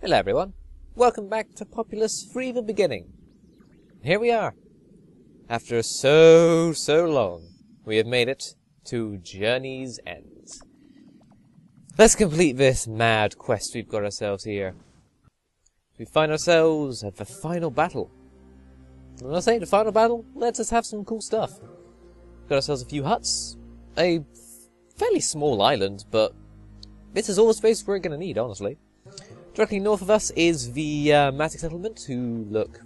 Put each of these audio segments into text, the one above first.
Hello everyone, welcome back to Populous Free the Beginning. Here we are. After so long, we have made it to Journey's End. Let's complete this mad quest we've got ourselves here. We find ourselves at the final battle. And when I say the final battle, let's just have some cool stuff. Got ourselves a few huts, a fairly small island, but this is all the space we're going to need, honestly. Directly north of us is the Mattak settlement, who look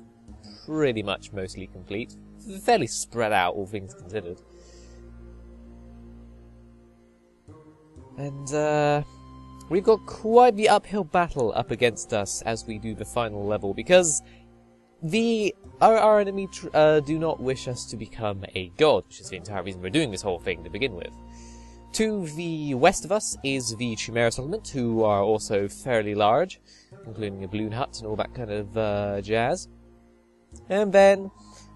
pretty much mostly complete. Fairly spread out, all things considered. And we've got quite the uphill battle up against us as we do the final level, because our enemy do not wish us to become a god, which is the entire reason we're doing this whole thing to begin with. To the west of us is the Jumeirah settlement, who are also fairly large, including a balloon hut and all that kind of jazz. And then,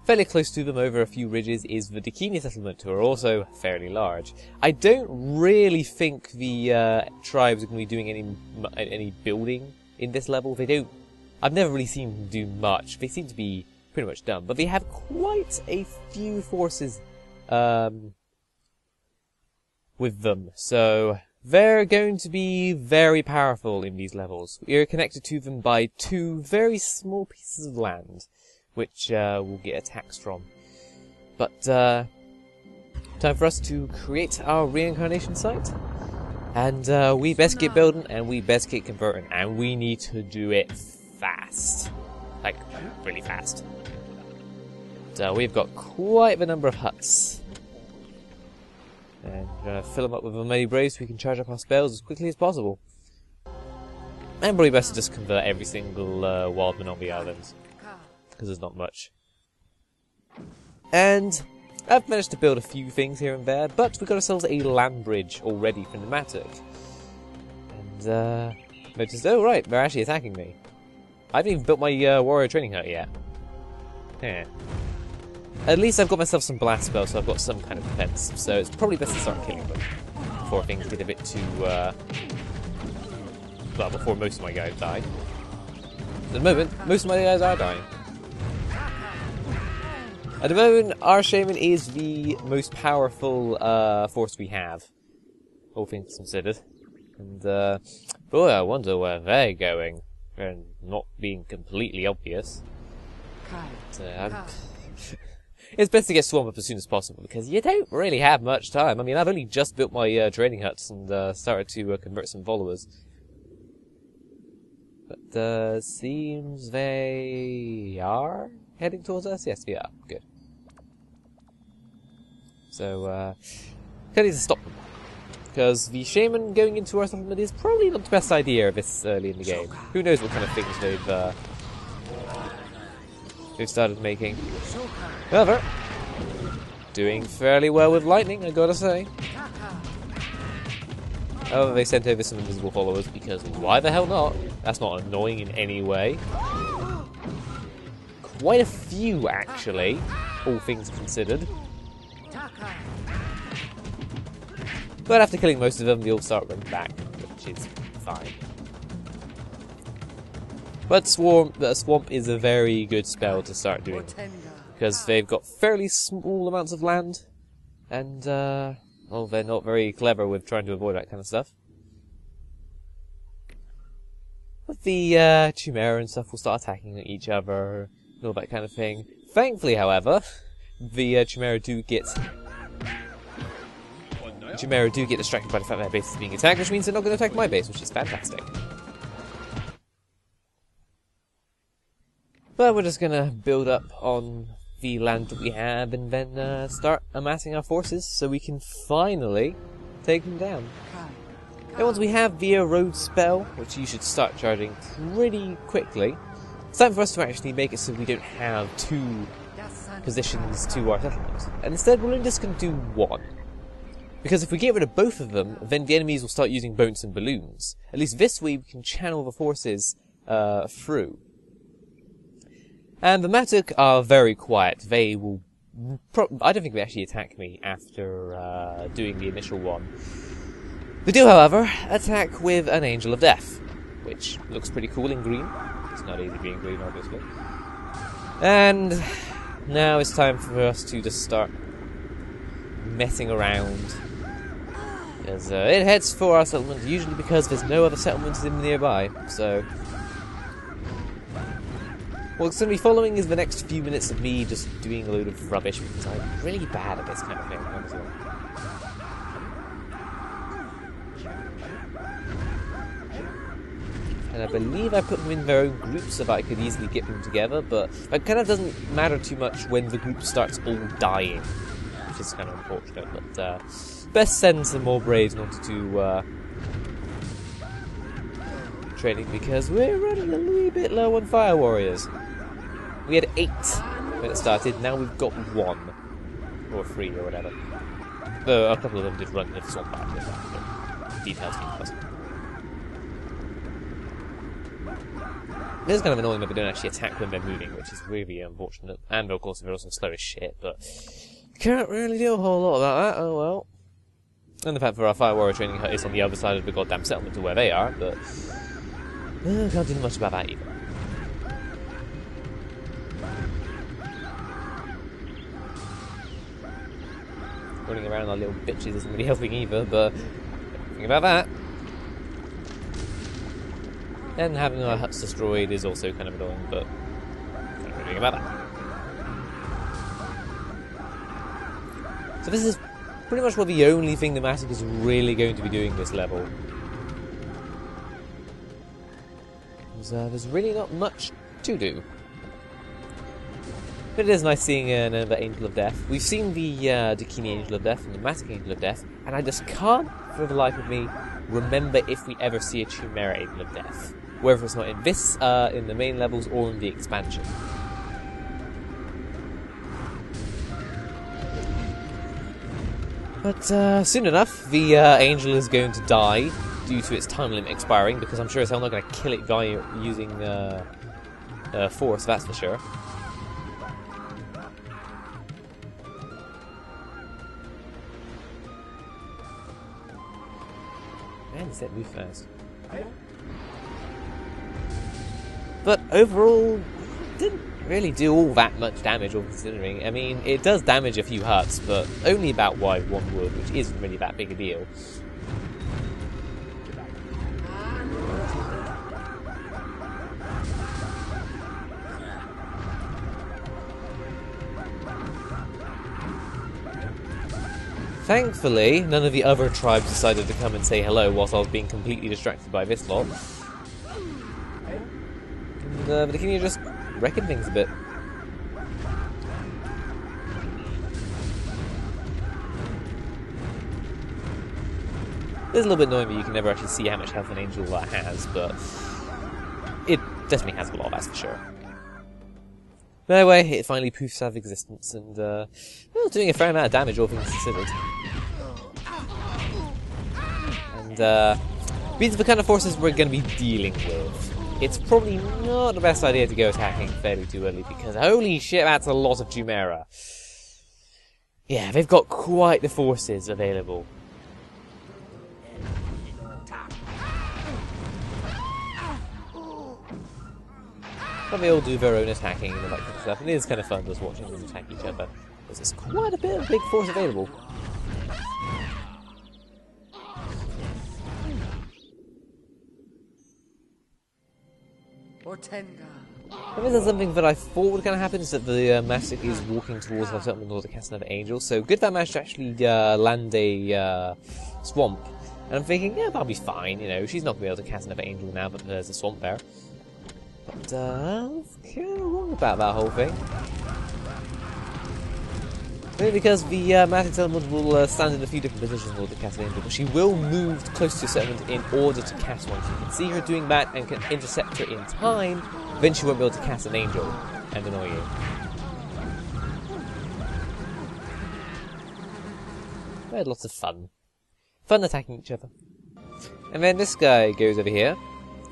fairly close to them over a few ridges is the Dakini settlement, who are also fairly large. I don't really think the tribes are going to be doing any building in this level. They don't. I've never really seen them do much. They seem to be pretty much done, but they have quite a few forces with them, so they're going to be very powerful in these levels. We are connected to them by two very small pieces of land, which we'll get attacks from. But time for us to create our reincarnation site, and we best get building, and we best get converting, and we need to do it fast, like really fast. So we've got quite the number of huts. And we're going to fill them up with as many braves so we can charge up our spells as quickly as possible. And probably best to just convert every single wildman on the islands, because there's not much. And I've managed to build a few things here and there, but we've got ourselves a land bridge already from the Mattak. And noticed, oh right, they're actually attacking me. I haven't even built my warrior training hut yet. Yeah. At least I've got myself some blast spells, so I've got some kind of defense. So it's probably best to start killing them before things get a bit too, well, before most of my guys die. At the moment, most of my guys are dying. At the moment, our shaman is the most powerful force we have, all things considered. And boy, I wonder where they're going. They're not being completely obvious. It's best to get swarmed up as soon as possible, because you don't really have much time. I mean, I've only just built my training huts and started to convert some followers. But seems they are heading towards us? Yes, they are. Good. So, I need to stop them. Because the shaman going into our settlement is probably not the best idea this early in the game. Who knows what kind of things they've started making. However, doing fairly well with lightning, I gotta say. Oh, they sent over some invisible followers, because why the hell not? That's not annoying in any way. Quite a few, actually, all things considered. But after killing most of them, they'll start running back, which is fine. But Swamp is a very good spell to start doing, because they've got fairly small amounts of land, and, well, they're not very clever with trying to avoid that kind of stuff. But the Jumeirah and stuff will start attacking each other, and all that kind of thing. Thankfully, however, the Jumeirah do get distracted by the fact that their base is being attacked, which means they're not going to attack my base, which is fantastic. But we're just gonna build up on the land that we have and then start amassing our forces so we can finally take them down. And once we have the road spell, which you should start charging pretty quickly, it's time for us to actually make it so we don't have two positions to our settlement. And instead we're just gonna do one. Because if we get rid of both of them, then the enemies will start using boats and balloons. At least this way we can channel the forces through. And the Mattak are very quiet. They will... I don't think they actually attack me after doing the initial one. They do, however, attack with an Angel of Death. which looks pretty cool in green. It's not easy being green, obviously. And now it's time for us to just start messing around. As it heads for our settlement, usually because there's no other settlements nearby, so... What it's going to be following is the next few minutes of me just doing a load of rubbish, because I'm really bad at this kind of thing, honestly. And I believe I put them in their own groups so that I could easily get them together, but that kind of doesn't matter too much when the group starts all dying, which is kind of unfortunate, but best send some more braves in order to training, because we're running a little bit low on fire warriors. We had 8 when it started, now we've got 1. Or 3 or whatever. Though a couple of them did run the swamp back with that, details being puzzled. It is kind of annoying that they don't actually attack when they're moving, which is really unfortunate. And of course they're also slow as shit, but can't really do a whole lot about that, oh well. And the fact that our fire warrior training hut is on the other side of the goddamn settlement to where they are, but can't do much about that either. Running around like little bitches isn't really helping either, but think about that. And having our huts destroyed is also kind of annoying, but can't do anything about that. So this is pretty much what the only thing the Mattak is really going to be doing this level. There's really not much to do. But it is nice seeing another Angel of Death. We've seen the Dakini Angel of Death and the Mattak Angel of Death, and I just can't, for the life of me, remember if we ever see a Jumeirah Angel of Death. Whether it's not in this, in the main levels, or in the expansion. But soon enough, the Angel is going to die due to its time limit expiring, because I'm sure as hell not going to kill it by using force, that's for sure. Man, does that move fast. But overall, didn't really do all that much damage, all considering. I mean, it does damage a few huts, but only about 1 wood, which isn't really that big a deal. Thankfully, none of the other tribes decided to come and say hello whilst I was being completely distracted by this lot. And the King just wrecking things a bit. It's a little bit annoying that you can never actually see how much health an angel has, but it definitely has a lot, that's for sure. But anyway, it finally poofs out of existence, and well, doing a fair amount of damage, all things considered. And these are the kind of forces we're going to be dealing with. It's probably not the best idea to go attacking fairly too early, because holy shit, that's a lot of Jumeirah. Yeah, they've got quite the forces available. But they all do their own attacking and that kind of stuff, and it is kind of fun just watching them attack each other. There's quite a bit of big force available. And this is something that I thought would kind of happen, is that the Mattak is walking towards our settlement in order to cast another angel. So good that I managed to actually land a swamp. And I'm thinking, yeah, that'll be fine, you know, she's not going to be able to cast another angel now that there's a swamp there. But I was kind of wrong about that whole thing. Maybe because the Mattak settlement will stand in a few different positions in order to cast an angel, but she will move close to a settlement in order to cast one. So you can see her doing that and can intercept her in time, then she won't be able to cast an angel and annoy you. We had lots of fun. Fun attacking each other. And then this guy goes over here,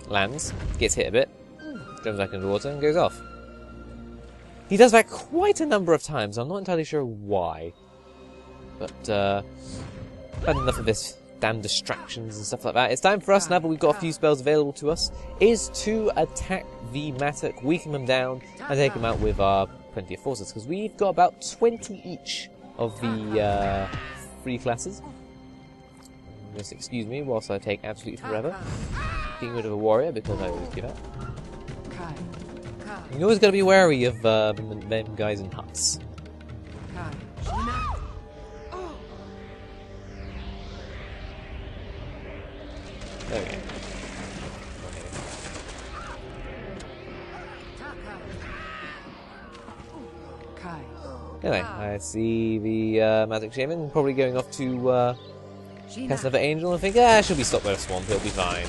lands, gets hit a bit, jumps back into the water and goes off. He does that quite a number of times, I'm not entirely sure why. But, I've had enough of this damn distractions and stuff like that. It's time for us, now that we've got a few spells available to us, is to attack the Mattak, weaken them down, and take them out with our plenty of forces, because we've got about 20 each of the 3 classes. Just excuse me whilst I take absolutely forever getting rid of a warrior, because I always do that. You're always got to be wary of them guys in huts. There we go. Anyway, I see the Mattak Shaman probably going off to cast another angel and think, she'll be stopped by a swamp, it'll be fine.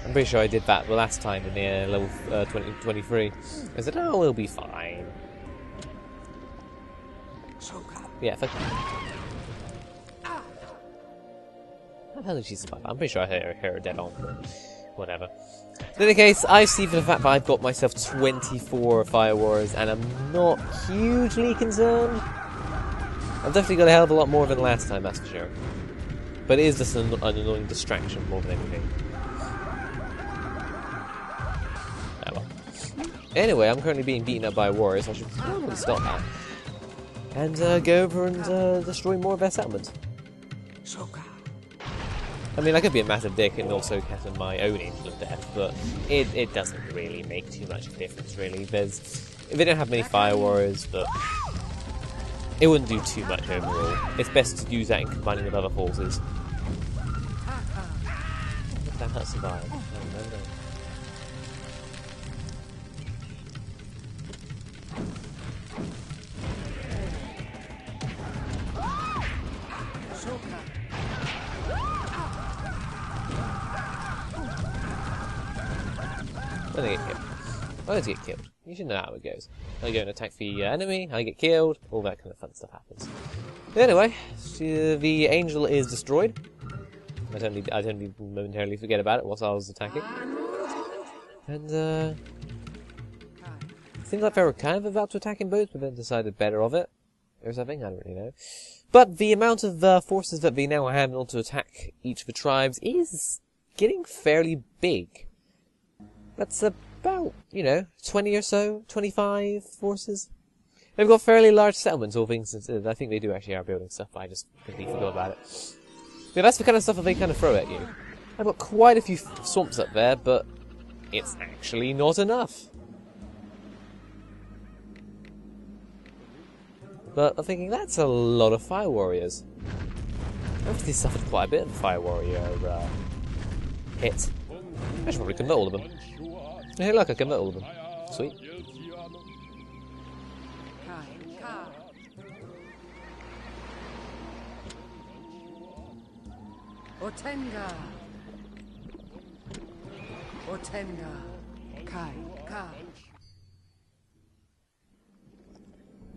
I'm pretty sure I did that the last time in the level 23. I said, oh, we'll be fine. Yeah, fuck you. How the hell did she survive? I'm pretty sure I heard her dead on, but whatever. In any case, I see for the fact that I've got myself 24 Fire Warriors, and I'm not hugely concerned. I've definitely got a hell of a lot more than last time, that's for sure. But it is just an annoying distraction more than anything. Oh well. Anyway, I'm currently being beaten up by warriors, so I should probably stop that. And go over and destroy more of their settlements. I mean, I could be a massive dick and also cast my own Angel of Death, but it doesn't really make too much of a difference, really. They don't have many Fire Warriors, but it wouldn't do too much overall. It's best to use that in combining with other forces. That hurt survive. Oh, no. When they get killed. I always get killed. You should know how it goes. I go and attack the enemy, I get killed, all that kind of fun stuff happens. Anyway, the angel is destroyed. I totally momentarily forget about it whilst I was attacking. And seems like they were kind of about to attack in both, but then decided better of it. Or something, I don't really know. But the amount of forces that they now have in order to attack each of the tribes is getting fairly big. That's about, 20 or so, 25 forces. They've got fairly large settlements, all things considered. I think they do actually are building stuff, but I just completely forgot about it. Yeah, that's the kind of stuff that they kind of throw at you. I've got quite a few swamps up there, but it's actually not enough. But I'm thinking, that's a lot of Fire Warriors. I've actually suffered quite a bit of the Fire Warrior hit. I should probably convert all of them. Hey look, I convert all of them. Sweet.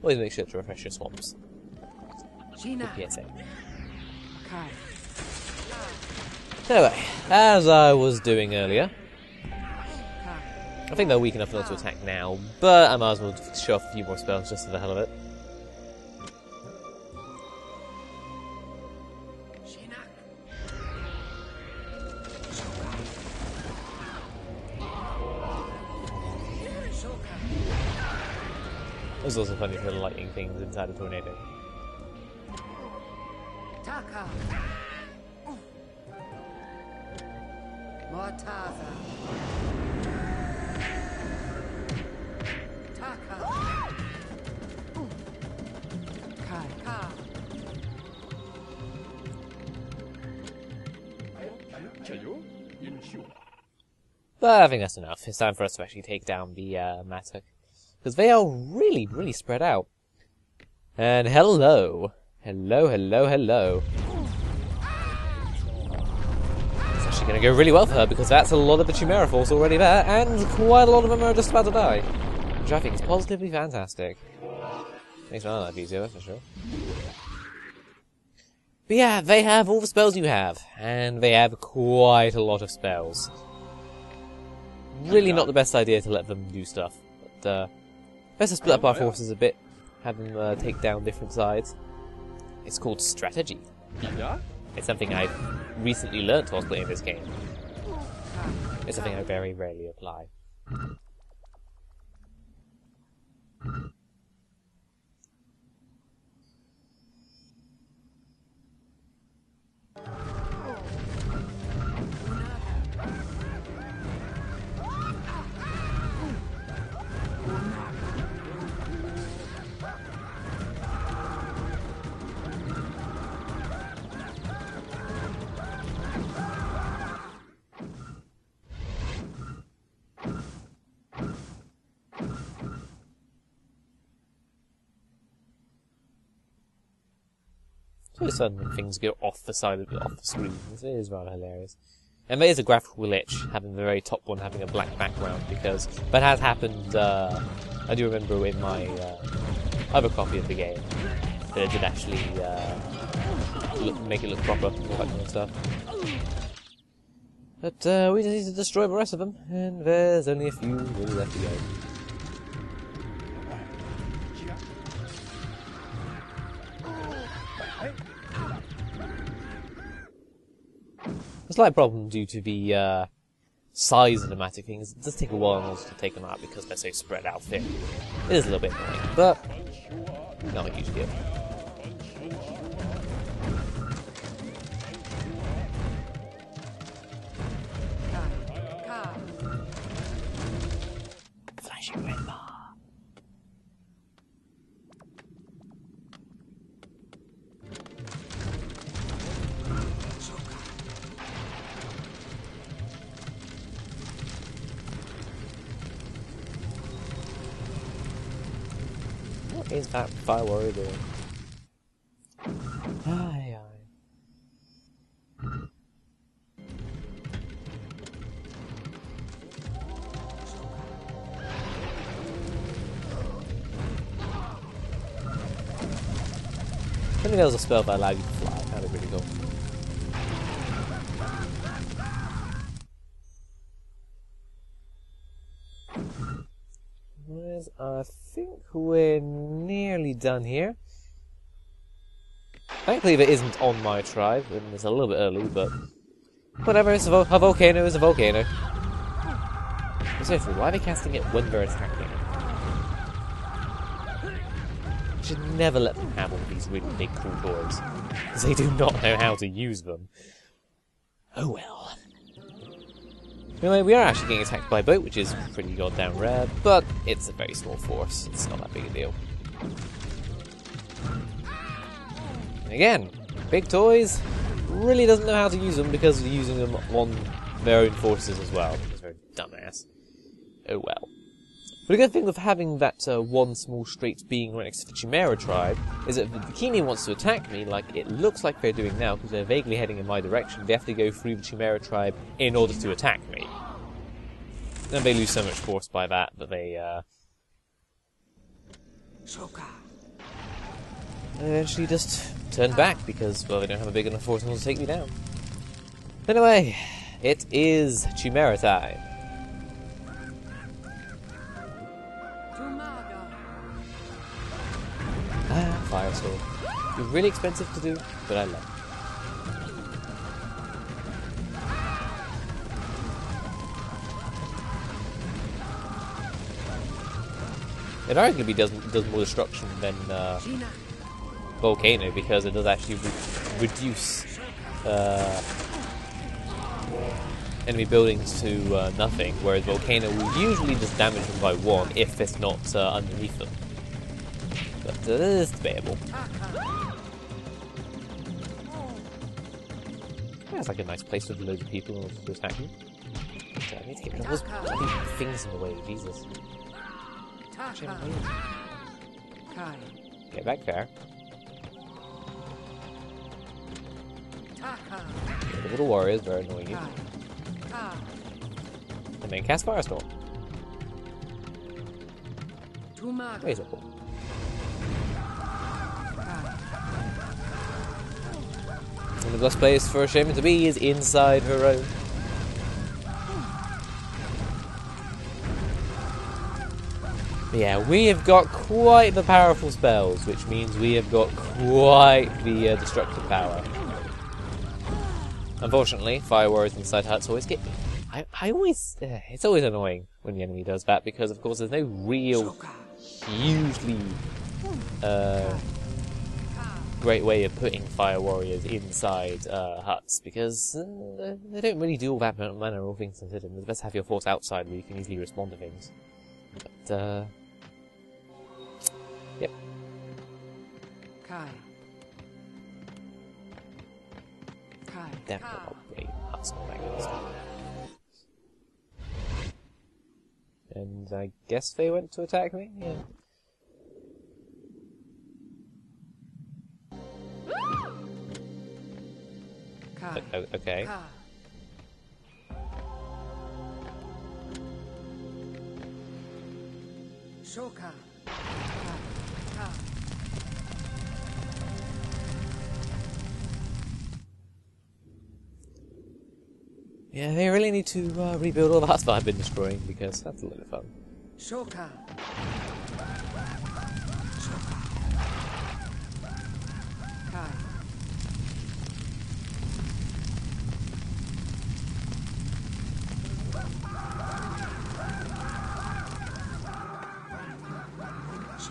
Always make sure to refresh your swamps. Good PSA. Anyway, as I was doing earlier, I think they're weak enough not to attack now, but I might as well show off a few more spells just for the hell of it. It was also funny for the lightning things inside a tornado. But I think that's enough. It's time for us to actually take down the Mattak. Because they are really, really spread out. And hello. Hello. It's actually going to go really well for her, because that's a lot of the Jumeirah force already there, and quite a lot of them are just about to die. Which I think is positively fantastic. Makes my life easier, that's for sure. But yeah, they have all the spells you have, and they have quite a lot of spells. Really not the best idea to let them do stuff, but best to split up our forces a bit, have them take down different sides. It's called strategy. It's something I've recently learnt whilst playing this game. It's something I very rarely apply. It's fun when things go off the screen. It is rather hilarious. And there is a graphical glitch, having the very top one having a black background, because that has happened, I do remember in my other copy of the game, that it did actually make it look proper, all that kind of stuff. But we just need to destroy the rest of them, and there's only a few really left to go. A slight problem due to the size of the Mattak things. It does take a while also to take them out because they're so spread out thin. It is a little bit annoying, but not a huge deal. Flashing red bar. What is that fire warrior doing? Aye, aye. I think there was a spell that allowed you to fly. That'd be really cool. I think we're nearly done here. Thankfully, it isn't on my tribe, and it's a little bit early, but whatever. It's a volcano is a volcano. Seriously, why are they casting it when they're attacking? You should never let them have all these really big, cool toys, because they do not know how to use them. Oh well. Anyway, we are actually getting attacked by a boat, which is pretty goddamn rare, but it's a very small force. It's not that big a deal. And again, big toys really doesn't know how to use them because they're using them on their own forces as well, because they're a dumbass. Oh well. But a good thing with having that one small strait being right next to the Jumeirah tribe is that if the Bikini wants to attack me, like it looks like they're doing now, because they're vaguely heading in my direction, they have to go through the Jumeirah tribe in order to attack me. And they lose so much force by that they eventually just turn back because, well, they don't have a big enough force in order to take me down. Anyway, it is Jumeirah time. Firestorm. It's really expensive to do, but I love it. It arguably does more destruction than Volcano because it does actually reduce enemy buildings to nothing, whereas Volcano will usually just damage them by one if it's not underneath them. But it is debatable. Yeah, it's like a nice place with loads of people to attack me. I need to get rid of those bloody things in the way, Jesus. Get back there. The little warriors are annoying you. And then cast Firestorm. Where's it? And the best place for a shaman to be is inside her own. Yeah, we have got quite the powerful spells, which means we have got quite the destructive power. Unfortunately, fire warriors inside huts always get me. I always... it's always annoying when the enemy does that, because of course there's no real, hugely great way of putting fire warriors inside huts, because they don't really do all that manner, all things considered. It's best to have your force outside where you can easily respond to things. But, yep. Damn, huts and all that good stuff. And I guess they went to attack me? Yeah. Okay. Yeah, they really need to rebuild all the huts that I've been destroying, because that's a lot of fun.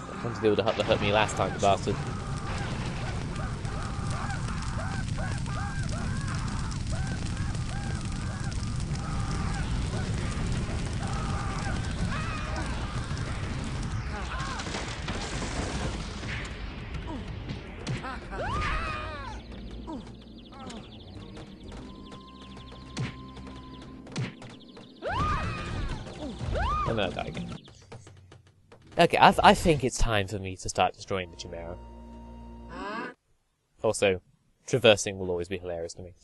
I wanted to build a hut that hurt me last time, the bastard. And then I die again. Okay, I think it's time for me to start destroying the Jumeirah. Also, traversing will always be hilarious to me.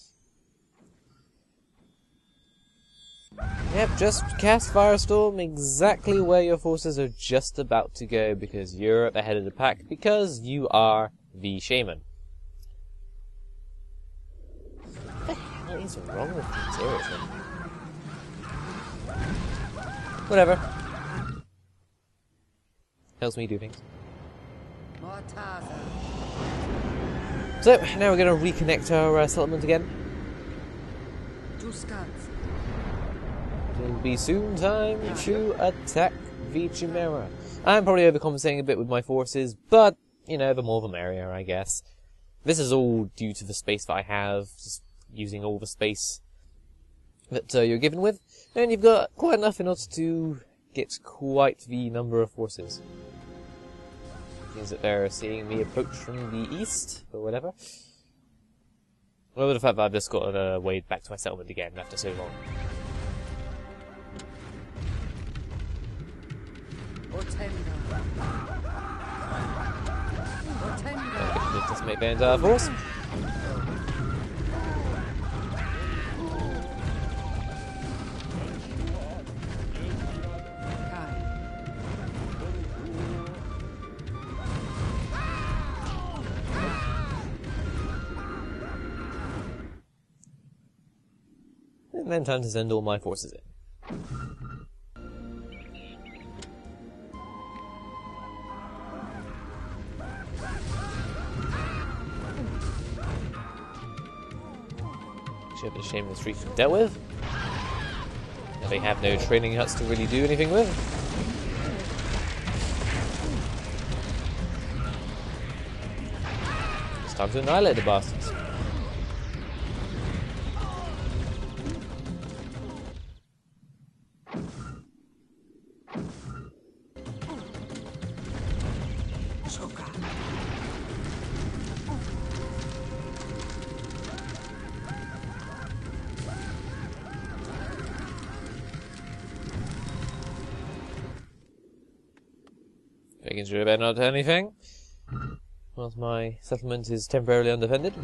Yep, just cast Firestorm exactly where your forces are just about to go, because you're at the head of the pack, because you are the shaman. What the hell is wrong with you, seriously? Whatever. Helps me do things. So, now we're going to reconnect our settlement again. It'll be soon time to attack the Jumeirah. I'm probably overcompensating a bit with my forces, but, you know, the more the merrier, I guess. This is all due to the space that I have, just using all the space that you're given with, and you've got quite enough in order to get quite the number of forces. Means that they're seeing me approach from the east, or whatever. Well, the fact that I've just got to wade back to my settlement again after so long. Let's make the entire force. And then time to send all my forces in. Should have a shame this reef dealt with. Now they have no training huts to really do anything with. It's time to annihilate the bastards. Making sure about not anything, whilst my settlement is temporarily undefended.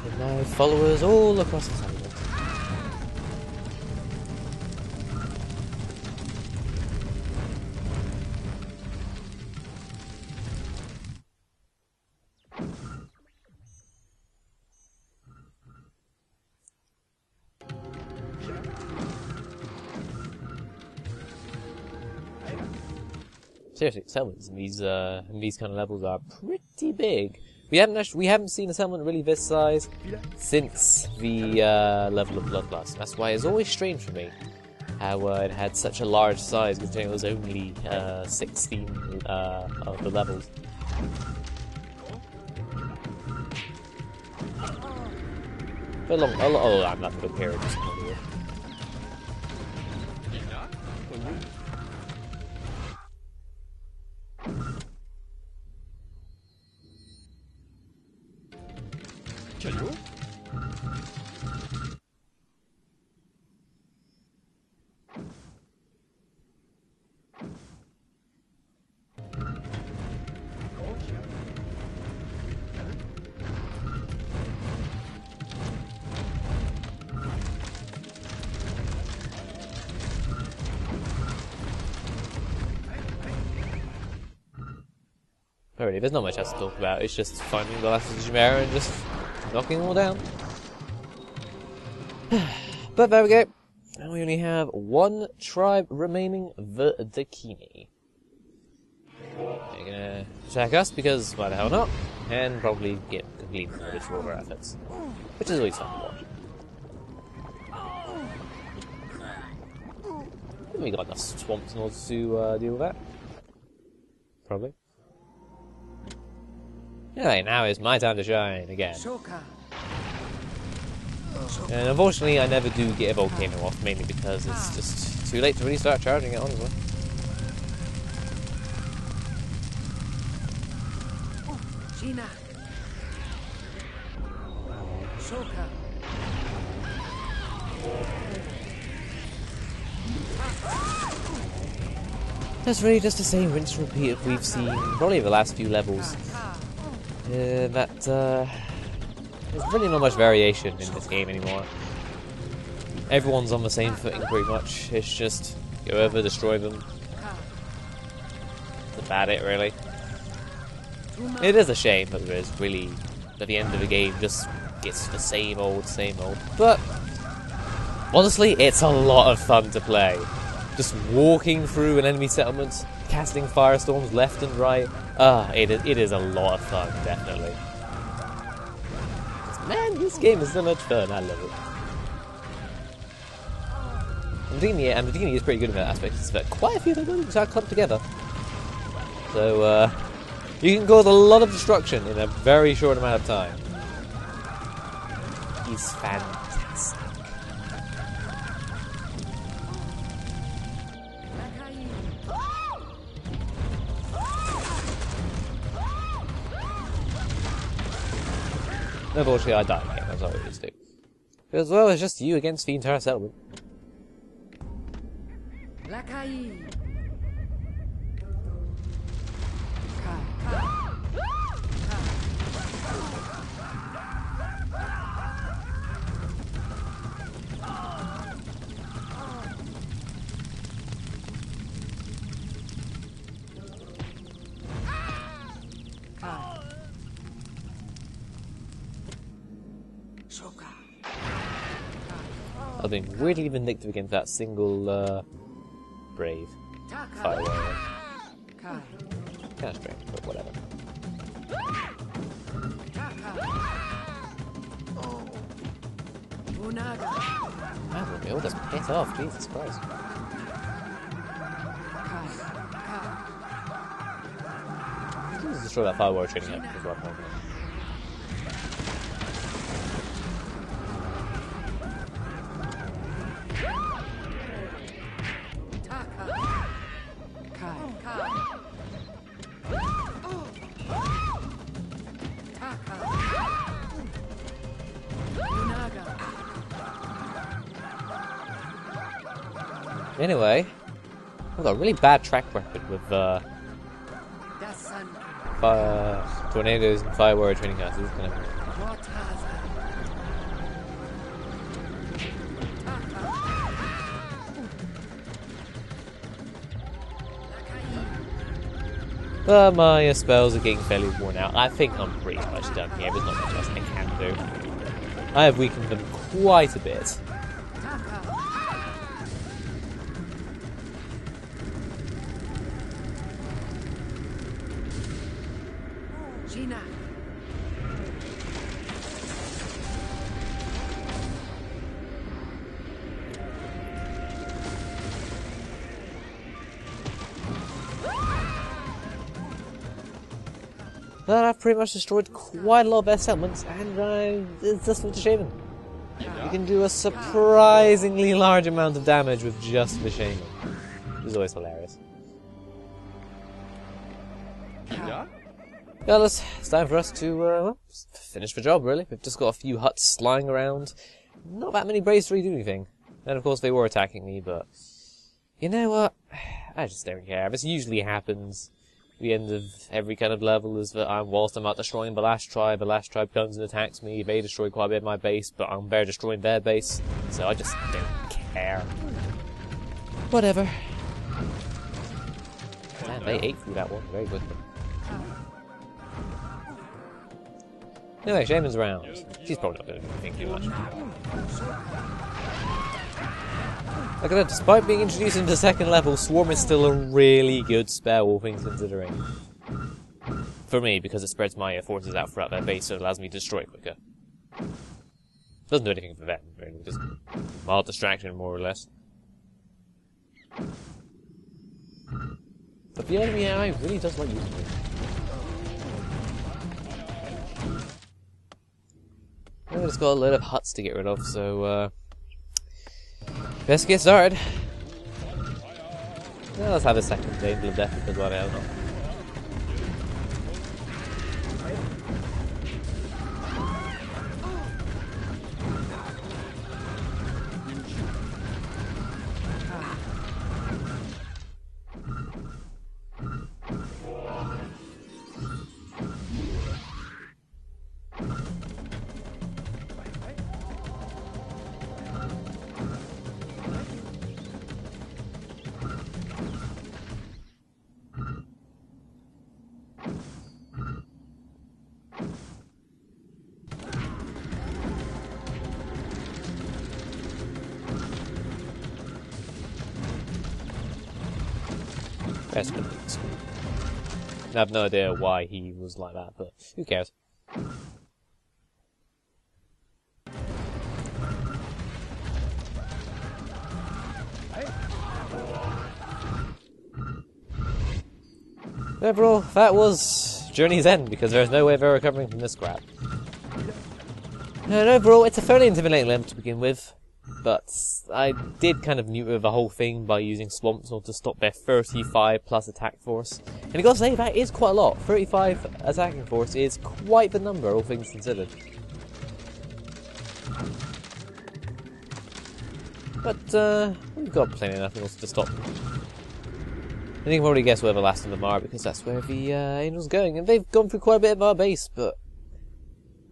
And now followers all across the settlement. seriously, settlements in these kind of levels are pretty big. We haven't seen a settlement really this size since the level of Bloodlust. That's why it's always strange for me how it had such a large size, considering it was only 16 of the levels. But a long little period. Alrighty, there's not much else to talk about. It's just finding the last of Jumeirah and just knocking them all down. But there we go. And we only have one tribe remaining, the Dakini. They're gonna attack us because why the hell not? And probably get complete knowledge for all our efforts. Which is always fun to watch. We got enough swamps in order to deal with that. Probably. Anyway, now is my time to shine again. And unfortunately, I never do get a volcano off, mainly because it's just too late to really start charging it, honestly. That's really just the same rinse and repeat we've seen probably the last few levels. There's really not much variation in this game anymore. Everyone's on the same footing pretty much. It's just go over, destroy them. That's about it, really. It is a shame that there is really, at the end of the game, just gets the same old. But honestly, it's a lot of fun to play. Just walking through an enemy settlement, casting firestorms left and right. It is a lot of fun, definitely. Man, this game is so much fun. I love it. Medini is pretty good in that aspect. But quite a few of the buildings are clumped together. So, you can cause a lot of destruction in a very short amount of time. He's fantastic. Unfortunately, I died again, as I always do. Because, well, it's just you against the entire settlement. I've been weirdly vindictive against that single, brave fire warrior. Kind of strange, but whatever. Man, we'll be all just piss off, Jesus Christ. Let's destroy that fire warrior training up as well. Anyway, I've got a really bad track record with tornadoes and fire warrior training houses. Kind of. But my spells are getting fairly worn out. I think I'm pretty much done here. There's not much else I can do. I have weakened them quite a bit. But I've pretty much destroyed quite a lot of their settlements, and it's just with the shaman. You can do a surprisingly large amount of damage with just the shaman, which is always hilarious. Yeah, it's time for us to well, finish the job, really. We've just got a few huts lying around. Not that many braves to really do anything. And of course they were attacking me, but you know what? I just don't care. This usually happens. The end of every kind of level is that whilst I'm out destroying the last tribe comes and attacks me. They destroy quite a bit of my base, but I'm there destroying their base. So I just don't care. Whatever. Man, they ate through that one very quickly. Anyway, Shaman's around. She's probably not going to do anything too much. Like I said, despite being introduced into the second level, Swarm is still a really good spell, all things considering. For me, because it spreads my forces out throughout their base, so it allows me to destroy it quicker. Doesn't do anything for them, really. Just mild distraction, more or less. But the enemy AI really does like using it. I've just got a load of huts to get rid of, so best get started. Well, let's have a second Angel of Death because why the hell not? I have no idea why he was like that, but who cares? Overall, that was Journey's End, because there's no way they're recovering from this crap. And overall, it's a fairly intimidating level to begin with. But I did kind of neuter the whole thing by using Swamp Sword to stop their 35 plus attack force. And I gotta say, that is quite a lot. 35 attacking force is quite the number, all things considered. But, we've got plenty of nothing else to stop them. And you can probably guess where the last of them are, because that's where the Angel's going. And they've gone through quite a bit of our base, but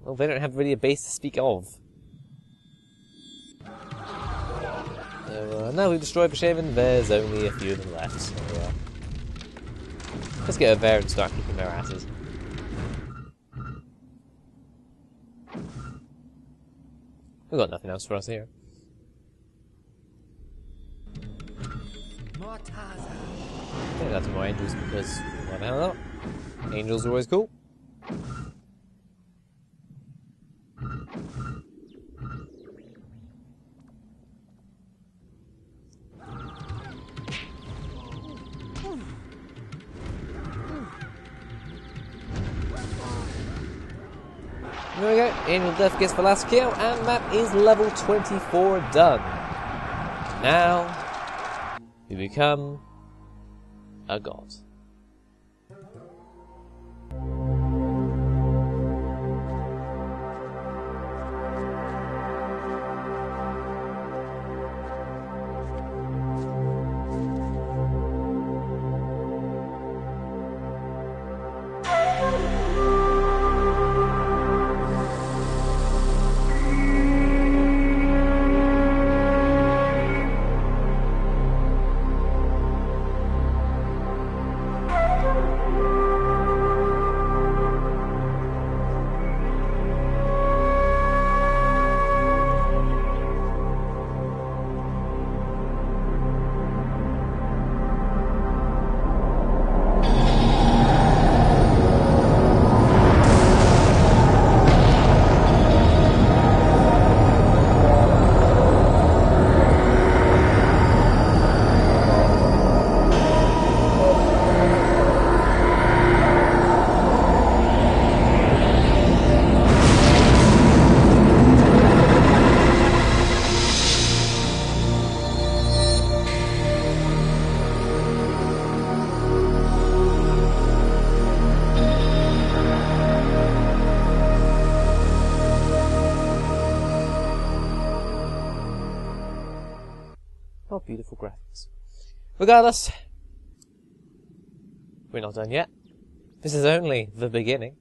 well, they don't have really a base to speak of. So, now we've destroyed the Shaman, there's only a few of them left, so let's get over there and start kicking their asses. We've got nothing else for us here. Yeah, that's more angels because why the hell not? Angels are always cool. There we go, Angel of Death gets the last kill, and that is level 24 done. Now, we become a god. Oh, beautiful graphics. Regardless, we're not done yet. This is only the beginning.